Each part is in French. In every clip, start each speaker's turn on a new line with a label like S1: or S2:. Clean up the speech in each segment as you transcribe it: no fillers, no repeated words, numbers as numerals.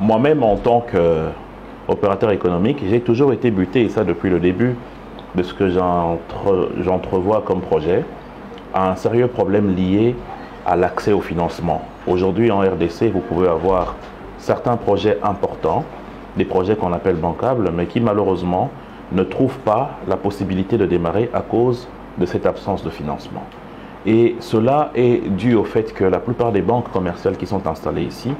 S1: Moi-même, en tant qu'opérateur économique, j'ai toujours été buté, et ça depuis le début de ce que j'entrevois comme projet, à un sérieux problème lié à l'accès au financement. Aujourd'hui, en RDC, vous pouvez avoir certains projets importants, des projets qu'on appelle bancables, mais qui malheureusement ne trouvent pas la possibilité de démarrer à cause de cette absence de financement. Et cela est dû au fait que la plupart des banques commerciales qui sont installées ici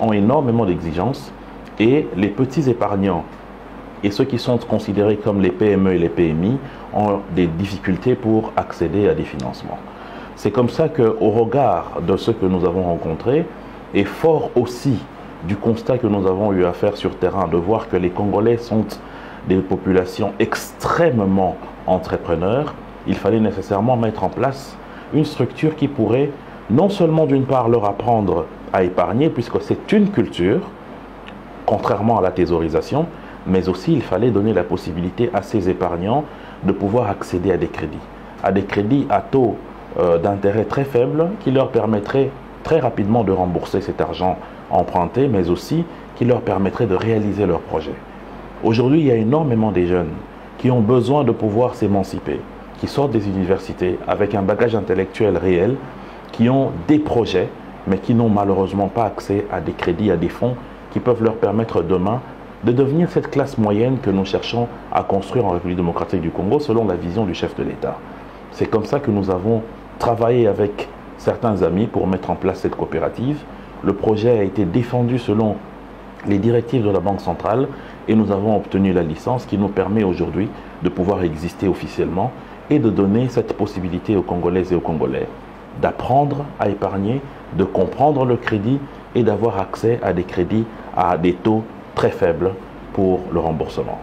S1: ont énormément d'exigences et les petits épargnants et ceux qui sont considérés comme les PME et les PMI ont des difficultés pour accéder à des financements. C'est comme ça qu'au regard de ce que nous avons rencontré, et fort aussi du constat que nous avons eu à faire sur terrain, de voir que les Congolais sont des populations extrêmement entrepreneurs, il fallait nécessairement mettre en place une structure qui pourrait non seulement d'une part leur apprendre à épargner, puisque c'est une culture, contrairement à la thésaurisation, mais aussi il fallait donner la possibilité à ces épargnants de pouvoir accéder à des crédits à taux d'intérêt très faibles qui leur permettraient très rapidement de rembourser cet argent emprunté, mais aussi qui leur permettraient de réaliser leurs projets. Aujourd'hui, il y a énormément de jeunes qui ont besoin de pouvoir s'émanciper, qui sortent des universités avec un bagage intellectuel réel, qui ont des projets, mais qui n'ont malheureusement pas accès à des crédits, à des fonds qui peuvent leur permettre demain de devenir cette classe moyenne que nous cherchons à construire en République démocratique du Congo selon la vision du chef de l'État. C'est comme ça que nous avons travaillé avec certains amis pour mettre en place cette coopérative. Le projet a été défendu selon les directives de la Banque centrale et nous avons obtenu la licence qui nous permet aujourd'hui de pouvoir exister officiellement et de donner cette possibilité aux Congolaises et aux Congolais d'apprendre à épargner, de comprendre le crédit et d'avoir accès à des crédits à des taux très faibles pour le remboursement.